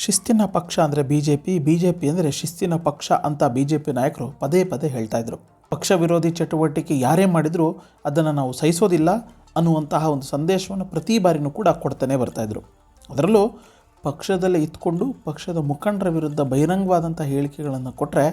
ಶಿಸ್ತಿನ ಪಕ್ಷ ಅಂದರೆ ಬಿ ಜೆ ಪಿ ಅಂದರೆ ಶಿಸ್ತಿನ ಪಕ್ಷ ಅಂತ ಬಿ ಜೆ ಪಿ ನಾಯಕರು ಪದೇ ಪದೇ ಹೇಳ್ತಾಯಿದ್ರು. ಪಕ್ಷ ವಿರೋಧಿ ಚಟುವಟಿಕೆ ಯಾರೇ ಮಾಡಿದರೂ ಅದನ್ನು ನಾವು ಸಹಿಸೋದಿಲ್ಲ ಅನ್ನುವಂತಹ ಒಂದು ಸಂದೇಶವನ್ನು ಪ್ರತಿ ಬಾರಿನೂ ಕೂಡ ಕೊಡ್ತಾನೆ ಬರ್ತಾಯಿದ್ರು. ಅದರಲ್ಲೂ ಪಕ್ಷದಲ್ಲೇ ಇದ್ಕೊಂಡು ಪಕ್ಷದ ಮುಖಂಡರ ವಿರುದ್ಧ ಬಹಿರಂಗವಾದಂಥ ಹೇಳಿಕೆಗಳನ್ನು ಕೊಟ್ಟರೆ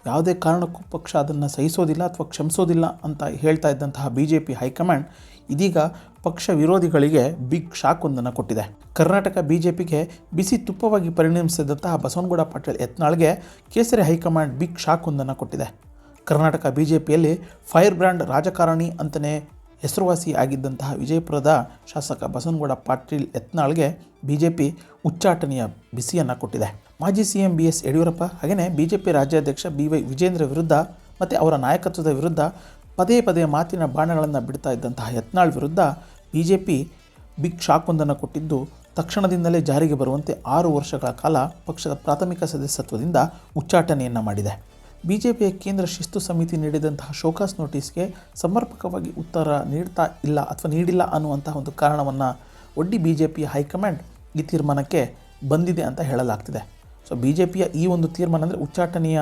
ಯಾವುದೇ ಕಾರಣಕ್ಕೂ ಪಕ್ಷ ಅದನ್ನು ಸಹಿಸೋದಿಲ್ಲ ಅಥವಾ ಕ್ಷಮಿಸೋದಿಲ್ಲ ಅಂತ ಹೇಳ್ತಾ ಇದ್ದಂತಹ ಬಿ ಜೆ ಪಿ ಹೈಕಮಾಂಡ್ ಇದೀಗ ಪಕ್ಷ ವಿರೋಧಿಗಳಿಗೆ ಬಿಗ್ ಶಾಕ್ ಒಂದನ್ನು ಕೊಟ್ಟಿದೆ. ಕರ್ನಾಟಕ ಬಿ ಜೆ ಪಿಗೆ ಬಿಸಿ ತುಪ್ಪವಾಗಿ ಪರಿಣಮಿಸಿದಂತಹ ಬಸವನಗೌಡ ಪಾಟೀಲ್ ಯತ್ನಾಳ್ಗೆ ಕೇಸರಿ ಹೈಕಮಾಂಡ್ ಬಿಗ್ ಶಾಕ್ ಒಂದನ್ನು ಕೊಟ್ಟಿದೆ. ಕರ್ನಾಟಕ ಬಿ ಜೆ ಪಿಯಲ್ಲಿ ಫೈರ್ ಬ್ರ್ಯಾಂಡ್ ರಾಜಕಾರಣಿ ಅಂತಲೇ ಹೆಸರುವಾಸಿ ಆಗಿದ್ದಂತಹ ವಿಜಯಪುರದ ಶಾಸಕ ಬಸವನಗೌಡ ಪಾಟೀಲ್ ಯತ್ನಾಳ್ಗೆ ಬಿ ಜೆ ಪಿ ಉಚ್ಚಾಟನೆಯ ಬಿಸಿಯನ್ನು ಕೊಟ್ಟಿದೆ. ಮಾಜಿ C M B S Yediyurappa ಹಾಗೆಯೇ ಬಿ ಜೆ ಪಿ ರಾಜ್ಯಾಧ್ಯಕ್ಷ ಬಿ ವೈ ವಿಜೇಂದ್ರ ವಿರುದ್ಧ ಮತ್ತು ಅವರ ನಾಯಕತ್ವದ ವಿರುದ್ಧ ಪದೇ ಪದೇ ಮಾತಿನ ಬಾಣಗಳನ್ನು ಬಿಡ್ತಾ ಇದ್ದಂತಹ ಯತ್ನಾಳ್ ವಿರುದ್ಧ ಬಿ ಜೆ ಪಿ ಬಿಗ್ ಶಾಕೊಂದನ್ನು ಕೊಟ್ಟಿದ್ದು, ತಕ್ಷಣದಿಂದಲೇ ಜಾರಿಗೆ ಬರುವಂತೆ 6 ವರ್ಷಗಳ ಕಾಲ ಪಕ್ಷದ ಪ್ರಾಥಮಿಕ ಸದಸ್ಯತ್ವದಿಂದ ಉಚ್ಚಾಟನೆಯನ್ನು ಮಾಡಿದೆ. ಬಿ ಜೆ ಪಿಯ ಕೇಂದ್ರ ಶಿಸ್ತು ಸಮಿತಿ ನೀಡಿದಂತಹ ಶೋಕಾಸ್ ನೋಟಿಸ್ಗೆ ಸಮರ್ಪಕವಾಗಿ ಉತ್ತರ ನೀಡಿಲ್ಲ ಅನ್ನುವಂತಹ ಒಂದು ಕಾರಣವನ್ನು ಒಡ್ಡಿ ಬಿ ಜೆ ಪಿಯ ಹೈಕಮಾಂಡ್ ಈ ತೀರ್ಮಾನಕ್ಕೆ ಬಂದಿದೆ ಅಂತ ಹೇಳಲಾಗ್ತಿದೆ. ಸೊ ಬಿ ಜೆ ಪಿಯ ಈ ಒಂದು ತೀರ್ಮಾನ ಅಂದರೆ ಉಚ್ಚಾಟನೆಯ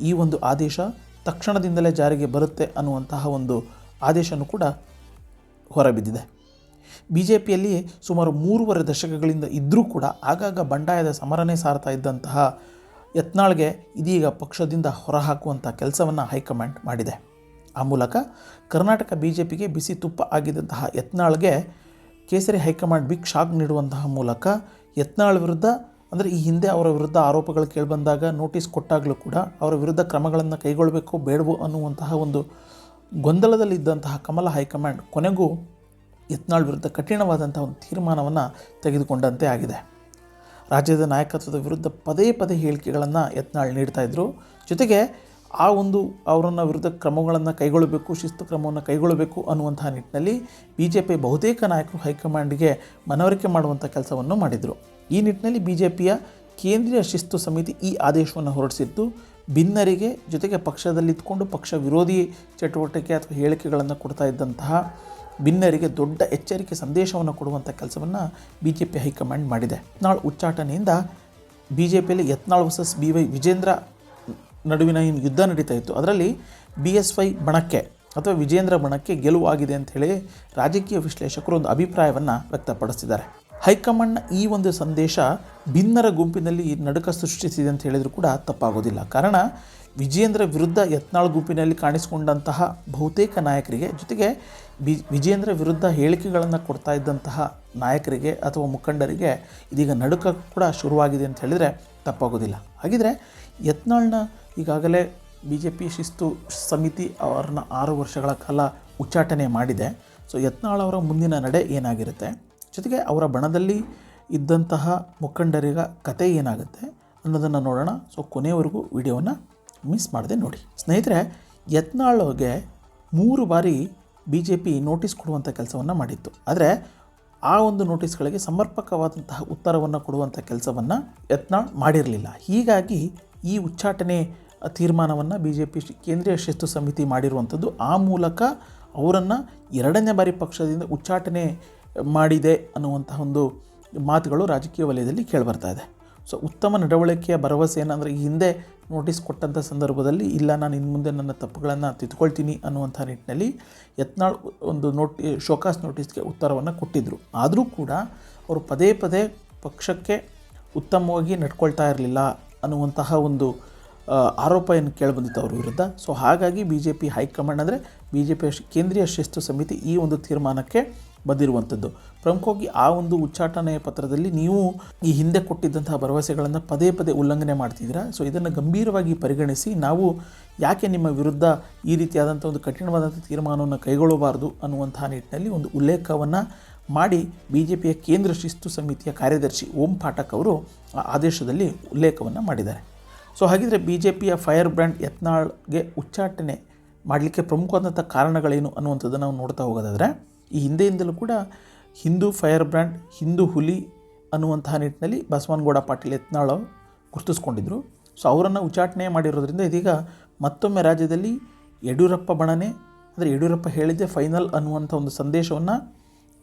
ಈ ಒಂದು ಆದೇಶ ತಕ್ಷಣದಿಂದಲೇ ಜಾರಿಗೆ ಬರುತ್ತೆ ಅನ್ನುವಂತಹ ಒಂದು ಆದೇಶನೂ ಕೂಡ ಹೊರಬಿದ್ದಿದೆ. ಬಿ ಜೆ ಪಿಯಲ್ಲಿ ಸುಮಾರು 3.5 ದಶಕಗಳಿಂದ ಇದ್ದರೂ ಕೂಡ ಆಗಾಗ ಬಂಡಾಯದ ಸಮರನೇ ಸಾರ್ತಾ ಇದ್ದಂತಹ ಯತ್ನಾಳ್ಗೆ ಇದೀಗ ಪಕ್ಷದಿಂದ ಹೊರಹಾಕುವಂಥ ಕೆಲಸವನ್ನು ಹೈಕಮಾಂಡ್ ಮಾಡಿದೆ. ಆ ಮೂಲಕ ಕರ್ನಾಟಕ ಬಿ ಜೆ ಪಿಗೆ ಬಿಸಿ ತುಪ್ಪ ಆಗಿದ್ದಂತಹ ಯತ್ನಾಳ್ಗೆ ಕೇಸರಿ ಹೈಕಮಾಂಡ್ ಬಿಗ್ ಶಾಕ್ ನೀಡುವಂತಹ ಮೂಲಕ ಯತ್ನಾಳ್ ವಿರುದ್ಧ ಅಂದರೆ ಈ ಹಿಂದೆ ಅವರ ವಿರುದ್ಧ ಆರೋಪಗಳು ಕೇಳಿಬಂದಾಗ ನೋಟಿಸ್ ಕೊಟ್ಟಾಗಲೂ ಕೂಡ ಅವರ ವಿರುದ್ಧ ಕ್ರಮಗಳನ್ನು ಕೈಗೊಳ್ಳಬೇಕೋ ಬೇಡವೋ ಅನ್ನುವಂತಹ ಒಂದು ಗೊಂದಲದಲ್ಲಿದ್ದಂತಹ ಕಮಲ ಹೈಕಮಾಂಡ್ ಕೊನೆಗೂ ಯತ್ನಾಳ್ ವಿರುದ್ಧ ಕಠಿಣವಾದಂಥ ಒಂದು ತೀರ್ಮಾನವನ್ನು ತೆಗೆದುಕೊಂಡಂತೆ ಆಗಿದೆ. ರಾಜ್ಯದ ನಾಯಕತ್ವದ ವಿರುದ್ಧ ಪದೇ ಪದೇ ಹೇಳಿಕೆಗಳನ್ನು ಯತ್ನಾಳ್ ನೀಡ್ತಾಯಿದ್ರು. ಜೊತೆಗೆ ಅವರನ್ನು ವಿರುದ್ಧ ಕ್ರಮಗಳನ್ನು ಕೈಗೊಳ್ಳಬೇಕು, ಶಿಸ್ತು ಕ್ರಮವನ್ನು ಕೈಗೊಳ್ಳಬೇಕು ಅನ್ನುವಂತಹ ನಿಟ್ಟಿನಲ್ಲಿ ಬಿ ಜೆ ಪಿ ಬಹುತೇಕ ನಾಯಕರು ಹೈಕಮಾಂಡ್ಗೆ ಮನವರಿಕೆ ಮಾಡುವಂಥ ಕೆಲಸವನ್ನು ಮಾಡಿದರು. ಈ ನಿಟ್ಟಿನಲ್ಲಿ ಬಿ ಜೆ ಪಿಯ ಕೇಂದ್ರೀಯ ಶಿಸ್ತು ಸಮಿತಿ ಈ ಆದೇಶವನ್ನು ಹೊರಡಿಸಿದ್ದು, ಭಿನ್ನರಿಗೆ ಜೊತೆಗೆ ಪಕ್ಷದಲ್ಲಿದ್ದುಕೊಂಡು ಪಕ್ಷ ವಿರೋಧಿ ಚಟುವಟಿಕೆ ಅಥವಾ ಹೇಳಿಕೆಗಳನ್ನು ಕೊಡ್ತಾ ಇದ್ದಂತಹ ಭಿನ್ನರಿಗೆ ದೊಡ್ಡ ಎಚ್ಚರಿಕೆ ಸಂದೇಶವನ್ನು ಕೊಡುವಂಥ ಕೆಲಸವನ್ನು ಬಿ ಜೆ ಪಿ ಹೈಕಮಾಂಡ್ ಮಾಡಿದೆ. ಯತ್ನಾಳ್ ಉಚ್ಚಾಟನೆಯಿಂದ ಬಿ ಜೆ ಪಿಯಲ್ಲಿ Yatnal versus B Y Vijayendra ನಡುವಿನ ಏನು ಯುದ್ಧ ನಡೀತಾ ಇತ್ತು ಅದರಲ್ಲಿ ಬಿ ಎಸ್ ವೈ ಬಣಕ್ಕೆ ಅಥವಾ ವಿಜೇಂದ್ರ ಬಣಕ್ಕೆ ಗೆಲುವು ಆಗಿದೆ ಅಂಥೇಳಿ ರಾಜಕೀಯ ವಿಶ್ಲೇಷಕರು ಒಂದು ಅಭಿಪ್ರಾಯವನ್ನು ವ್ಯಕ್ತಪಡಿಸಿದ್ದಾರೆ. ಹೈಕಮಾಂಡ್ನ ಈ ಒಂದು ಸಂದೇಶ ಭಿನ್ನರ ಗುಂಪಿನಲ್ಲಿ ನಡುಕ ಸೃಷ್ಟಿಸಿದೆ ಅಂತ ಹೇಳಿದರೂ ಕೂಡ ತಪ್ಪಾಗೋದಿಲ್ಲ. ಕಾರಣ ವಿಜೇಂದ್ರ ವಿರುದ್ಧ ಯತ್ನಾಳ್ ಗುಂಪಿನಲ್ಲಿ ಕಾಣಿಸಿಕೊಂಡಂತಹ ಬಹುತೇಕ ನಾಯಕರಿಗೆ ಜೊತೆಗೆ ವಿಜೇಂದ್ರ ವಿರುದ್ಧ ಹೇಳಿಕೆಗಳನ್ನು ಕೊಡ್ತಾ ಇದ್ದಂತಹ ನಾಯಕರಿಗೆ ಅಥವಾ ಮುಖಂಡರಿಗೆ ಇದೀಗ ನಡುಕ ಕೂಡ ಶುರುವಾಗಿದೆ ಅಂತ ಹೇಳಿದರೆ ತಪ್ಪಾಗೋದಿಲ್ಲ. ಹಾಗಿದ್ರೆ ಯತ್ನಾಳ್ನ ಈಗಾಗಲೇ ಬಿ ಜೆ ಪಿ ಶಿಸ್ತು ಸಮಿತಿ ಅವ್ರನ್ನ 6 ವರ್ಷಗಳ ಕಾಲ ಉಚ್ಚಾಟನೆ ಮಾಡಿದೆ. ಸೊ ಯತ್ನಾಳ್ ಅವರ ಮುಂದಿನ ನಡೆ ಏನಾಗಿರುತ್ತೆ, ಜೊತೆಗೆ ಅವರ ಬಣದಲ್ಲಿ ಇದ್ದಂತಹ ಮುಖಂಡರಿಗ ಕತೆ ಏನಾಗುತ್ತೆ ಅನ್ನೋದನ್ನು ನೋಡೋಣ. ಸೊ ಕೊನೆಯವರೆಗೂ ವಿಡಿಯೋವನ್ನು ಮಿಸ್ ಮಾಡದೆ ನೋಡಿ. ಸ್ನೇಹಿತರೆ, ಯತ್ನಾಳ್ಗೆ 3 ಬಾರಿ ಬಿ ಜೆ ಪಿ ನೋಟಿಸ್ ಕೊಡುವಂಥ ಕೆಲಸವನ್ನು ಮಾಡಿತ್ತು. ಆದರೆ ಆ ಒಂದು ನೋಟಿಸ್ಗಳಿಗೆ ಸಮರ್ಪಕವಾದಂತಹ ಉತ್ತರವನ್ನು ಕೊಡುವಂಥ ಕೆಲಸವನ್ನು ಯತ್ನಾಳ್ ಮಾಡಿರಲಿಲ್ಲ. ಹೀಗಾಗಿ ಈ ಉಚ್ಚಾಟನೆ ತೀರ್ಮಾನವನ್ನು ಬಿ ಜೆ ಪಿ ಕೇಂದ್ರೀಯ ಶಿಸ್ತು ಸಮಿತಿ ಮಾಡಿರುವಂಥದ್ದು. ಆ ಮೂಲಕ ಅವರನ್ನು 2ನೇ ಬಾರಿ ಪಕ್ಷದಿಂದ ಉಚ್ಚಾಟನೆ ಮಾಡಿದೆ ಅನ್ನುವಂತಹ ಒಂದು ಮಾತುಗಳು ರಾಜಕೀಯ ವಲಯದಲ್ಲಿ ಕೇಳಿಬರ್ತಾ ಇದೆ. ಸೊ ಉತ್ತಮ ನಡವಳಿಕೆಯ ಭರವಸೆ ಏನಂದರೆ ಈ ಹಿಂದೆ ನೋಟಿಸ್ ಕೊಟ್ಟಂಥ ಸಂದರ್ಭದಲ್ಲಿ ಇಲ್ಲ ನಾನು ಇನ್ನು ಮುಂದೆ ನನ್ನ ತಪ್ಪುಗಳನ್ನು ತಿದ್ದುಕೊಳ್ತೀನಿ ಅನ್ನುವಂಥ ನಿಟ್ಟಿನಲ್ಲಿ ಯತ್ನಾಳ್ ಒಂದು ಶೋಕಾಸ್ ನೋಟಿಸ್ಗೆ ಉತ್ತರವನ್ನು ಕೊಟ್ಟಿದ್ದರು. ಆದರೂ ಕೂಡ ಅವರು ಪದೇ ಪದೇ ಪಕ್ಷಕ್ಕೆ ಉತ್ತಮವಾಗಿ ನಡ್ಕೊಳ್ತಾ ಇರಲಿಲ್ಲ ಅನ್ನುವಂತಹ ಒಂದು ಆರೋಪ ಏನು ಕೇಳಿಬಂದಿತ್ತು ಅವ್ರ ವಿರುದ್ಧ. ಸೊ ಹಾಗಾಗಿ ಬಿ ಜೆ ಪಿ ಹೈಕಮಾಂಡ್ ಅಂದರೆ ಬಿ ಜೆ ಪಿ ಕೇಂದ್ರೀಯ ಶಿಸ್ತು ಸಮಿತಿ ಈ ಒಂದು ತೀರ್ಮಾನಕ್ಕೆ ಬಂದಿರುವಂಥದ್ದು. ಪ್ರಮುಖವಾಗಿ ಆ ಒಂದು ಉಚ್ಚಾಟನೆಯ ಪತ್ರದಲ್ಲಿ ನೀವು ಈ ಹಿಂದೆ ಕೊಟ್ಟಿದ್ದಂತಹ ಭರವಸೆಗಳನ್ನು ಪದೇ ಪದೇ ಉಲ್ಲಂಘನೆ ಮಾಡ್ತಿದ್ದೀರಾ. ಸೊ ಇದನ್ನು ಗಂಭೀರವಾಗಿ ಪರಿಗಣಿಸಿ ನಾವು ಯಾಕೆ ನಿಮ್ಮ ವಿರುದ್ಧ ಈ ರೀತಿಯಾದಂಥ ಒಂದು ಕಠಿಣವಾದಂಥ ತೀರ್ಮಾನವನ್ನು ಕೈಗೊಳ್ಳಬಾರ್ದು ಅನ್ನುವಂಥ ನಿಟ್ಟಿನಲ್ಲಿ ಒಂದು ಉಲ್ಲೇಖವನ್ನು ಮಾಡಿ ಬಿ ಜೆ ಪಿಯ ಕೇಂದ್ರ ಶಿಸ್ತು ಸಮಿತಿಯ ಕಾರ್ಯದರ್ಶಿ ಓಂ ಪಾಠಕ್ ಅವರು ಆ ಆದೇಶದಲ್ಲಿ ಉಲ್ಲೇಖವನ್ನು ಮಾಡಿದ್ದಾರೆ. ಸೊ ಹಾಗಿದ್ರೆ ಬಿ ಜೆ ಪಿಯ ಫೈರ್ ಬ್ರ್ಯಾಂಡ್ ಯತ್ನಾಳ್ಗೆ ಉಚ್ಚಾಟನೆ ಮಾಡಲಿಕ್ಕೆ ಪ್ರಮುಖವಾದಂಥ ಕಾರಣಗಳೇನು ಅನ್ನುವಂಥದ್ದನ್ನು ನಾವು ನೋಡ್ತಾ ಹೋಗೋದಾದರೆ, ಈ ಹಿಂದೆಯಿಂದಲೂ ಕೂಡ ಹಿಂದೂ ಫೈರ್ ಬ್ರ್ಯಾಂಡ್, ಹಿಂದೂ ಹುಲಿ ಅನ್ನುವಂತಹ ನಿಟ್ಟಿನಲ್ಲಿ ಬಸವನಗೌಡ ಪಾಟೀಲ್ ಯತ್ನಾಳ್ ಗುರುತಿಸ್ಕೊಂಡಿದ್ದರು. ಸೊ ಅವರನ್ನು ಉಚ್ಚಾಟನೆ ಮಾಡಿರೋದ್ರಿಂದ ಇದೀಗ ಮತ್ತೊಮ್ಮೆ ರಾಜ್ಯದಲ್ಲಿ ಯಡಿಯೂರಪ್ಪ ಬಣನೆ ಅಂದರೆ ಯಡಿಯೂರಪ್ಪ ಹೇಳಿದ್ದೆ ಫೈನಲ್ ಅನ್ನುವಂಥ ಒಂದು ಸಂದೇಶವನ್ನು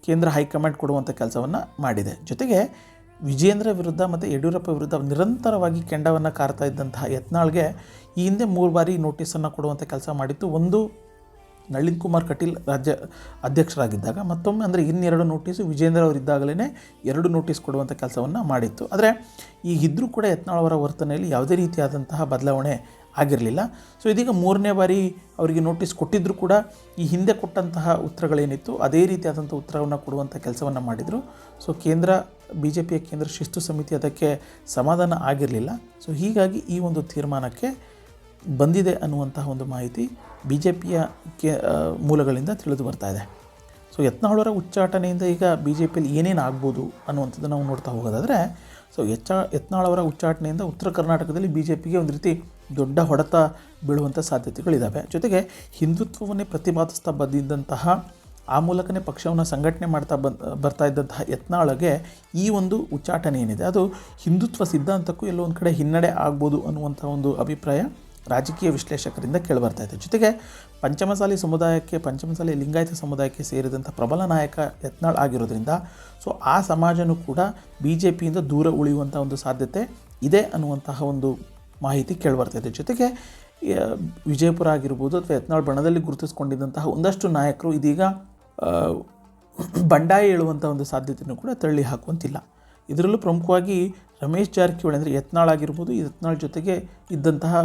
ಕೇಂದ್ರ ಹೈಕಮಾಂಡ್ ಕೊಡುವಂಥ ಕೆಲಸವನ್ನು ಮಾಡಿದೆ. ಜೊತೆಗೆ ವಿಜೇಂದ್ರ ವಿರುದ್ಧ ಮತ್ತು ಯಡಿಯೂರಪ್ಪ ವಿರುದ್ಧ ನಿರಂತರವಾಗಿ ಕೆಂಡವನ್ನು ಕಾರ್ತಾ ಇದ್ದಂತಹ ಯತ್ನಾಳ್ಗೆ ಈ ಹಿಂದೆ 3 ಬಾರಿ ನೋಟಿಸನ್ನು ಕೊಡುವಂಥ ಕೆಲಸ ಮಾಡಿತ್ತು. ಒಂದು ನಳಿನ್ ಕುಮಾರ್ ಕಟೀಲ್ ರಾಜ್ಯ ಅಧ್ಯಕ್ಷರಾಗಿದ್ದಾಗ, ಮತ್ತೊಮ್ಮೆ ಅಂದರೆ ಇನ್ನೆರಡು ನೋಟಿಸು ವಿಜೇಂದ್ರ ಅವರಿದ್ದಾಗಲೇ 2 ನೋಟಿಸ್ ಕೊಡುವಂಥ ಕೆಲಸವನ್ನು ಮಾಡಿತ್ತು. ಆದರೆ ಈಗಿದ್ದರೂ ಕೂಡ ಯತ್ನಾಳ್ ಅವರ ವರ್ತನೆಯಲ್ಲಿ ಯಾವುದೇ ರೀತಿಯಾದಂತಹ ಬದಲಾವಣೆ ಆಗಿರಲಿಲ್ಲ. ಸೊ ಇದೀಗ 3ನೇ ಬಾರಿ ಅವರಿಗೆ ನೋಟಿಸ್ ಕೊಟ್ಟಿದ್ದರೂ ಕೂಡ ಈ ಹಿಂದೆ ಕೊಟ್ಟಂತಹ ಉತ್ತರಗಳೇನಿತ್ತು ಅದೇ ರೀತಿಯಾದಂಥ ಉತ್ತರವನ್ನು ಕೊಡುವಂಥ ಕೆಲಸವನ್ನು ಮಾಡಿದರು. ಸೊ BJPಯ ಕೇಂದ್ರ ಶಿಸ್ತು ಸಮಿತಿ ಅದಕ್ಕೆ ಸಮಾಧಾನ ಆಗಿರಲಿಲ್ಲ. ಸೊ ಹೀಗಾಗಿ ಈ ಒಂದು ತೀರ್ಮಾನಕ್ಕೆ ಬಂದಿದೆ ಅನ್ನುವಂತಹ ಒಂದು ಮಾಹಿತಿ BJPಯ ಮೂಲಗಳಿಂದ ತಿಳಿದು ಬರ್ತಾ ಇದೆ. ಸೊ ಯತ್ನಾಳ್ ಅವರ ಉಚ್ಚಾಟನೆಯಿಂದ ಈಗ BJPಯಲ್ಲಿ ಏನೇನು ಆಗ್ಬೋದು ಅನ್ನುವಂಥದ್ದು ನಾವು ನೋಡ್ತಾ ಹೋಗೋದಾದರೆ, ಸೊ ಯತ್ನಾಳ್ ಅವರ ಉಚ್ಚಾಟನೆಯಿಂದ ಉತ್ತರ ಕರ್ನಾಟಕದಲ್ಲಿ BJPಗೆ ಒಂದು ರೀತಿ ದೊಡ್ಡ ಹೊಡೆತ ಬೀಳುವಂಥ ಸಾಧ್ಯತೆಗಳಿದ್ದಾವೆ. ಜೊತೆಗೆ ಹಿಂದುತ್ವವನ್ನೇ ಪ್ರತಿಪಾದಿಸ್ತಾ ಬಂದಿದ್ದಂತಹ, ಆ ಮೂಲಕನೇ ಪಕ್ಷವನ್ನು ಸಂಘಟನೆ ಮಾಡ್ತಾ ಬರ್ತಾ ಇದ್ದಂತಹ ಯತ್ನಾಳ್ಗೆ ಈ ಒಂದು ಉಚ್ಚಾಟನೆ ಏನಿದೆ ಅದು ಹಿಂದುತ್ವ ಸಿದ್ಧಾಂತಕ್ಕೂ ಎಲ್ಲೋ ಒಂದು ಕಡೆ ಹಿನ್ನಡೆ ಆಗ್ಬೋದು ಅನ್ನುವಂಥ ಒಂದು ಅಭಿಪ್ರಾಯ ರಾಜಕೀಯ ವಿಶ್ಲೇಷಕರಿಂದ ಕೇಳಿಬರ್ತಾ ಇದೆ. ಜೊತೆಗೆ ಪಂಚಮಸಾಲಿ ಲಿಂಗಾಯತ ಸಮುದಾಯಕ್ಕೆ ಸೇರಿದಂಥ ಪ್ರಬಲ ನಾಯಕ ಯತ್ನಾಳ್ ಆಗಿರೋದ್ರಿಂದ ಸೊ ಆ ಸಮಾಜನೂ ಕೂಡ BJPಯಿಂದ ದೂರ ಉಳಿಯುವಂಥ ಒಂದು ಸಾಧ್ಯತೆ ಇದೆ ಅನ್ನುವಂತಹ ಒಂದು ಮಾಹಿತಿ ಕೇಳಿಬರ್ತಾಯಿದೆ. ಜೊತೆಗೆ ವಿಜಯಪುರ ಆಗಿರ್ಬೋದು ಅಥವಾ ಯತ್ನಾಳ್ ಬಣದಲ್ಲಿ ಗುರುತಿಸ್ಕೊಂಡಿದ್ದಂತಹ ಒಂದಷ್ಟು ನಾಯಕರು ಇದೀಗ ಬಂಡಾಯ ಹೇಳುವಂಥ ಒಂದು ಸಾಧ್ಯತೆಯೂ ಕೂಡ ತಳ್ಳಿ ಹಾಕುವಂತಿಲ್ಲ. ಇದರಲ್ಲೂ ಪ್ರಮುಖವಾಗಿ ರಮೇಶ್ ಜಾರಕಿಹೊಳಿ ಅಂದರೆ ಯತ್ನಾಳ್ ಆಗಿರ್ಬೋದು, ಯತ್ನಾಳ್ ಜೊತೆಗೆ ಇದ್ದಂತಹ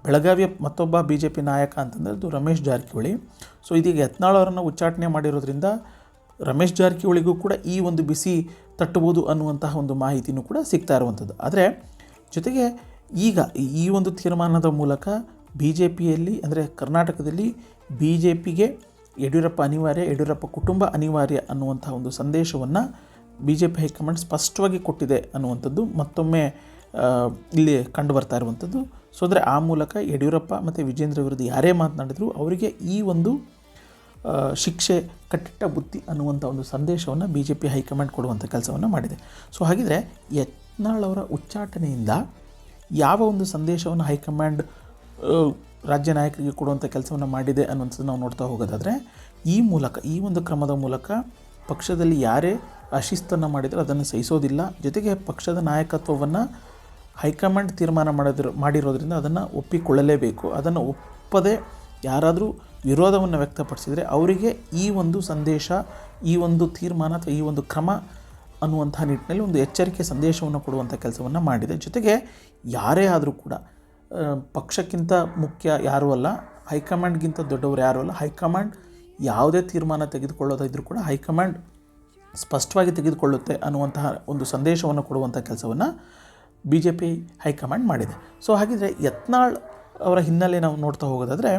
ಬೆಳಗಾವಿಯ ಮತ್ತೊಬ್ಬ BJP ನಾಯಕ ಅಂತಂದರೆ ಅದು ರಮೇಶ್ ಜಾರಕಿಹೊಳಿ. ಸೊ ಇದೀಗ ಯತ್ನಾಳ್ ಅವರನ್ನು ಉಚ್ಚಾಟನೆ ಮಾಡಿರೋದ್ರಿಂದ ರಮೇಶ್ ಜಾರಕಿಹೊಳಿಗೂ ಕೂಡ ಈ ಒಂದು ಬಿಸಿ ತಟ್ಟಬಹುದು ಅನ್ನುವಂತಹ ಒಂದು ಮಾಹಿತಿನೂ ಕೂಡ ಸಿಗ್ತಾ ಇರುವಂಥದ್ದು. ಆದರೆ ಜೊತೆಗೆ ಈಗ ಈ ಒಂದು ತೀರ್ಮಾನದ ಮೂಲಕ BJPಯಲ್ಲಿ ಅಂದರೆ ಕರ್ನಾಟಕದಲ್ಲಿ BJPಗೆ ಯಡಿಯೂರಪ್ಪ ಅನಿವಾರ್ಯ, ಯಡಿಯೂರಪ್ಪ ಕುಟುಂಬ ಅನಿವಾರ್ಯ ಅನ್ನುವಂಥ ಒಂದು ಸಂದೇಶವನ್ನು BJP ಹೈಕಮಾಂಡ್ ಸ್ಪಷ್ಟವಾಗಿ ಕೊಟ್ಟಿದೆ ಅನ್ನುವಂಥದ್ದು ಮತ್ತೊಮ್ಮೆ ಇಲ್ಲಿ ಕಂಡು ಬರ್ತಾ ಇರುವಂಥದ್ದು. ಸೊ ಅಂದರೆ ಆ ಮೂಲಕ ಯಡಿಯೂರಪ್ಪ ಮತ್ತು ವಿಜೇಂದ್ರ ವಿರುದ್ಧ ಯಾರೇ ಮಾತನಾಡಿದ್ರು ಅವರಿಗೆ ಈ ಒಂದು ಶಿಕ್ಷೆ ಕಟ್ಟಿಟ್ಟ ಬುತ್ತಿ ಅನ್ನುವಂಥ ಒಂದು ಸಂದೇಶವನ್ನು BJP ಹೈಕಮಾಂಡ್ ಕೊಡುವಂಥ ಕೆಲಸವನ್ನು ಮಾಡಿದೆ. ಸೊ ಹಾಗಿದ್ರೆ ಯತ್ನಾಳ್ ಅವರ ಉಚ್ಚಾಟನೆಯಿಂದ ಯಾವ ಒಂದು ಸಂದೇಶವನ್ನು ಹೈಕಮಾಂಡ್ ರಾಜ್ಯ ನಾಯಕರಿಗೆ ಕೊಡುವಂಥ ಕೆಲಸವನ್ನು ಮಾಡಿದೆ ಅನ್ನುವಂಥದ್ದು ನಾವು ನೋಡ್ತಾ ಹೋಗೋದಾದರೆ, ಈ ಒಂದು ಕ್ರಮದ ಮೂಲಕ ಪಕ್ಷದಲ್ಲಿ ಯಾರೇ ಅಶಿಸ್ತನ್ನು ಮಾಡಿದರೆ ಅದನ್ನು ಸಹಿಸೋದಿಲ್ಲ. ಜೊತೆಗೆ ಪಕ್ಷದ ನಾಯಕತ್ವವನ್ನು ಹೈಕಮಾಂಡ್ ತೀರ್ಮಾನ ಮಾಡಿರೋದ್ರಿಂದ ಅದನ್ನು ಒಪ್ಪಿಕೊಳ್ಳಲೇಬೇಕು. ಅದನ್ನು ಒಪ್ಪದೆ ಯಾರಾದರೂ ವಿರೋಧವನ್ನು ವ್ಯಕ್ತಪಡಿಸಿದರೆ ಅವರಿಗೆ ಈ ಒಂದು ಸಂದೇಶ, ಈ ಒಂದು ತೀರ್ಮಾನ ಅಥವಾ ಈ ಒಂದು ಕ್ರಮ ಅನ್ನುವಂಥ ನಿಟ್ಟಿನಲ್ಲಿ ಒಂದು ಎಚ್ಚರಿಕೆ ಸಂದೇಶವನ್ನು ಕೊಡುವಂಥ ಕೆಲಸವನ್ನು ಮಾಡಿದೆ. ಜೊತೆಗೆ ಯಾರೇ ಆದರೂ ಕೂಡ ಪಕ್ಷಕ್ಕಿಂತ ಮುಖ್ಯ ಯಾರೂ ಅಲ್ಲ, ಹೈಕಮಾಂಡ್ಗಿಂತ ದೊಡ್ಡವರು ಯಾರೂ ಅಲ್ಲ. ಹೈಕಮಾಂಡ್ ಯಾವುದೇ ತೀರ್ಮಾನ ತೆಗೆದುಕೊಳ್ಳೋದಿದ್ರೂ ಕೂಡ ಹೈಕಮಾಂಡ್ ಸ್ಪಷ್ಟವಾಗಿ ತೆಗೆದುಕೊಳ್ಳುತ್ತೆ ಅನ್ನುವಂತಹ ಒಂದು ಸಂದೇಶವನ್ನು ಕೊಡುವಂಥ ಕೆಲಸವನ್ನು BJP ಹೈಕಮಾಂಡ್ ಮಾಡಿದೆ. ಸೊ ಹಾಗಿದ್ರೆ ಯತ್ನಾಳ್ ಅವರ ಹಿನ್ನೆಲೆ ನಾವು ನೋಡ್ತಾ ಹೋಗೋದಾದರೆ,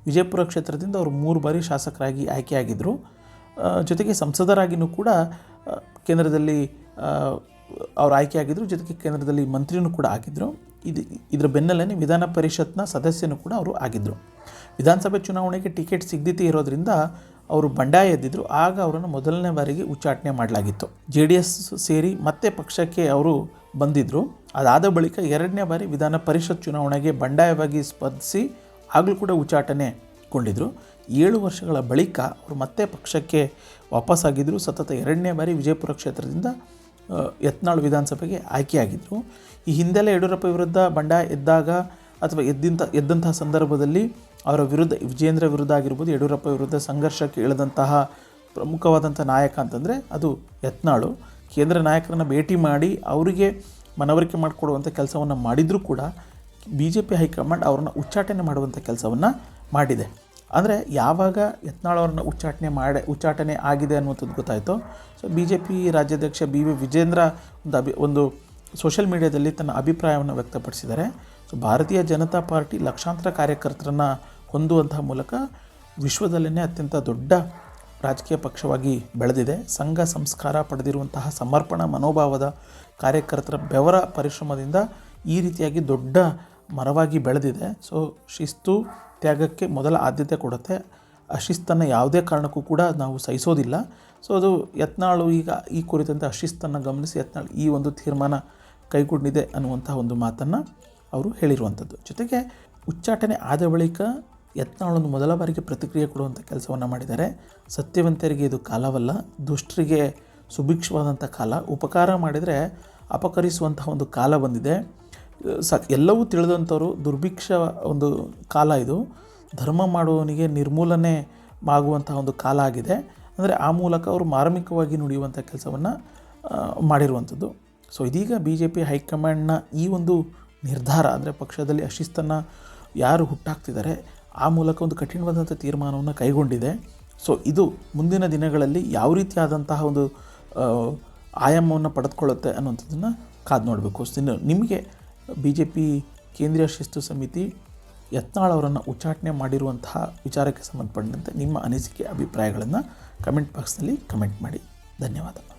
ವಿಜಯಪುರ ಕ್ಷೇತ್ರದಿಂದ ಅವರು 3 ಬಾರಿ ಶಾಸಕರಾಗಿ ಆಯ್ಕೆಯಾಗಿದ್ದರು. ಜೊತೆಗೆ ಸಂಸದರಾಗಿಯೂ ಕೂಡ ಕೇಂದ್ರದಲ್ಲಿ ಅವರು ಆಯ್ಕೆಯಾಗಿದ್ದರು. ಜೊತೆಗೆ ಕೇಂದ್ರದಲ್ಲಿ ಮಂತ್ರಿನೂ ಕೂಡ ಆಗಿದ್ದರು. ಇದರ ಬೆನ್ನಲ್ಲೇ ವಿಧಾನ ಪರಿಷತ್ನ ಸದಸ್ಯನೂ ಕೂಡ ಅವರು ಆಗಿದ್ದರು. ವಿಧಾನಸಭೆ ಚುನಾವಣೆಗೆ ಟಿಕೆಟ್ ಸಿಗದಿದ್ದೇ ಇರೋದ್ರಿಂದ ಅವರು ಬಂಡಾಯ ಎದ್ದಿದ್ರು. ಆಗ ಅವರನ್ನು ಮೊದಲನೇ ಬಾರಿಗೆ ಉಚ್ಚಾಟನೆ ಮಾಡಲಾಗಿತ್ತು. JDS ಸೇರಿ ಮತ್ತೆ ಪಕ್ಷಕ್ಕೆ ಅವರು ಬಂದಿದ್ದರು. ಅದಾದ ಬಳಿಕ 2ನೇ ಬಾರಿ ವಿಧಾನ ಪರಿಷತ್ ಚುನಾವಣೆಗೆ ಬಂಡಾಯವಾಗಿ ಸ್ಪರ್ಧಿಸಿ ಆಗಲೂ ಕೂಡ ಉಚ್ಚಾಟನೆಗೊಂಡಿದ್ದರು. 7 ವರ್ಷಗಳ ಬಳಿಕ ಅವರು ಮತ್ತೆ ಪಕ್ಷಕ್ಕೆ ವಾಪಸ್ಸಾಗಿದ್ದರು. ಸತತ 2ನೇ ಬಾರಿ ವಿಜಯಪುರ ಕ್ಷೇತ್ರದಿಂದ ಯತ್ನಾಳ್ ವಿಧಾನಸಭೆಗೆ ಆಯ್ಕೆಯಾಗಿದ್ದರು. ಈ ಹಿಂದೆಲ್ಲ ಯಡಿಯೂರಪ್ಪ ವಿರುದ್ಧ ಬಂಡಾಯ ಎದ್ದಾಗ ಅಥವಾ ಎದ್ದಂತಹ ಸಂದರ್ಭದಲ್ಲಿ ಅವರ ವಿರುದ್ಧ ವಿಜೇಂದ್ರ ವಿರುದ್ಧ ಆಗಿರ್ಬೋದು, ಯಡಿಯೂರಪ್ಪ ವಿರುದ್ಧ ಸಂಘರ್ಷಕ್ಕೆ ಇಳಿದಂತಹ ಪ್ರಮುಖವಾದಂಥ ನಾಯಕ ಅಂತಂದರೆ ಅದು ಯತ್ನಾಳು. ಕೇಂದ್ರ ನಾಯಕರನ್ನು ಭೇಟಿ ಮಾಡಿ ಅವರಿಗೆ ಮನವರಿಕೆ ಮಾಡಿಕೊಡುವಂಥ ಕೆಲಸವನ್ನು ಮಾಡಿದರೂ ಕೂಡ BJP ಹೈಕಮಾಂಡ್ ಅವರನ್ನು ಉಚ್ಚಾಟನೆ ಮಾಡುವಂಥ ಕೆಲಸವನ್ನು ಮಾಡಿದೆ. ಅಂದರೆ ಯಾವಾಗ ಯತ್ನಾಳ್ ಅವ್ರನ್ನ ಉಚ್ಚಾಟನೆ ಆಗಿದೆ ಅನ್ನುವಂಥದ್ದು ಗೊತ್ತಾಯಿತು. ಸೊ BJP ರಾಜ್ಯಾಧ್ಯಕ್ಷ BV ವಿಜೇಂದ್ರ ಒಂದು ಸೋಷಿಯಲ್ ಮೀಡಿಯಾದಲ್ಲಿ ತನ್ನ ಅಭಿಪ್ರಾಯವನ್ನು ವ್ಯಕ್ತಪಡಿಸಿದ್ದಾರೆ. ಸೊ ಭಾರತೀಯ ಜನತಾ ಪಾರ್ಟಿ ಲಕ್ಷಾಂತರ ಕಾರ್ಯಕರ್ತರನ್ನು ಹೊಂದುವಂತಹ ಮೂಲಕ ವಿಶ್ವದಲ್ಲೇ ಅತ್ಯಂತ ದೊಡ್ಡ ರಾಜಕೀಯ ಪಕ್ಷವಾಗಿ ಬೆಳೆದಿದೆ. ಸಂಘ ಸಂಸ್ಕಾರ ಪಡೆದಿರುವಂತಹ ಸಮರ್ಪಣಾ ಮನೋಭಾವದ ಕಾರ್ಯಕರ್ತರ ಬೆವರ ಪರಿಶ್ರಮದಿಂದ ಈ ರೀತಿಯಾಗಿ ದೊಡ್ಡ ಮರವಾಗಿ ಬೆಳೆದಿದೆ. ಸೊ ಶಿಸ್ತು ತ್ಯಾಗಕ್ಕೆ ಮೊದಲ ಆದ್ಯತೆ ಕೊಡುತ್ತೆ. ಅಶಿಸ್ತನ್ನು ಯಾವುದೇ ಕಾರಣಕ್ಕೂ ಕೂಡ ನಾವು ಸಹಿಸೋದಿಲ್ಲ. ಸೊ ಅದು ಯತ್ನಾಳು ಈಗ ಈ ಕುರಿತಂತೆ ಅಶಿಸ್ತನ್ನು ಗಮನಿಸಿ ಯತ್ನಾಳ್ ಈ ಒಂದು ತೀರ್ಮಾನ ಕೈಗೊಂಡಿದೆ ಅನ್ನುವಂಥ ಒಂದು ಮಾತನ್ನು ಅವರು ಹೇಳಿರುವಂಥದ್ದು. ಜೊತೆಗೆ ಉಚ್ಚಾಟನೆ ಆದ ಬಳಿಕ ಯತ್ನಾಳೊಂದು ಮೊದಲ ಬಾರಿಗೆ ಪ್ರತಿಕ್ರಿಯೆ ಕೊಡುವಂಥ ಕೆಲಸವನ್ನು ಮಾಡಿದ್ದಾರೆ. ಸತ್ಯವಂತರಿಗೆ ಇದು ಕಾಲವಲ್ಲ, ದುಷ್ಟರಿಗೆ ಸುಭಿಕ್ಷವಾದಂಥ ಕಾಲ. ಉಪಕಾರ ಮಾಡಿದರೆ ಅಪಕರಿಸುವಂತಹ ಒಂದು ಕಾಲ ಬಂದಿದೆ. ಎಲ್ಲವೂ ತಿಳಿದಂಥವರು ದುರ್ಭಿಕ್ಷ ಒಂದು ಕಾಲ ಇದು. ಧರ್ಮ ಮಾಡುವವನಿಗೆ ನಿರ್ಮೂಲನೆ ಆಗುವಂತಹ ಒಂದು ಕಾಲ ಆಗಿದೆ. ಅಂದರೆ ಆ ಮೂಲಕ ಅವರು ಮಾರ್ಮಿಕವಾಗಿ ನುಡಿಯುವಂಥ ಕೆಲಸವನ್ನು ಮಾಡಿರುವಂಥದ್ದು. ಸೊ ಇದೀಗ BJP ಹೈಕಮಾಂಡ್ನ ಈ ಒಂದು ನಿರ್ಧಾರ ಅಂದರೆ ಪಕ್ಷದಲ್ಲಿ ಅಶಿಸ್ತನ್ನು ಯಾರು ಹುಟ್ಟಾಕ್ತಿದ್ದಾರೆ ಆ ಮೂಲಕ ಒಂದು ಕಠಿಣವಾದಂಥ ತೀರ್ಮಾನವನ್ನು ಕೈಗೊಂಡಿದೆ. ಸೊ ಇದು ಮುಂದಿನ ದಿನಗಳಲ್ಲಿ ಯಾವ ರೀತಿಯಾದಂತಹ ಒಂದು ಆಯಾಮವನ್ನು ಪಡೆದುಕೊಳ್ಳುತ್ತೆ ಅನ್ನುವಂಥದ್ದನ್ನು ಕಾದು ನೋಡಬೇಕು. ನಿಮಗೆ BJP ಕೇಂದ್ರೀಯ ಶಿಸ್ತು ಸಮಿತಿ ಯತ್ನಾಳ್ ಅವರನ್ನು ಉಚ್ಚಾಟನೆ ಮಾಡಿರುವಂತಹ ವಿಚಾರಕ್ಕೆ ಸಂಬಂಧಪಟ್ಟಂತೆ ನಿಮ್ಮ ಅನಿಸಿಕೆ ಅಭಿಪ್ರಾಯಗಳನ್ನು ಕಮೆಂಟ್ ಬಾಕ್ಸ್ನಲ್ಲಿ ಕಮೆಂಟ್ ಮಾಡಿ. ಧನ್ಯವಾದ.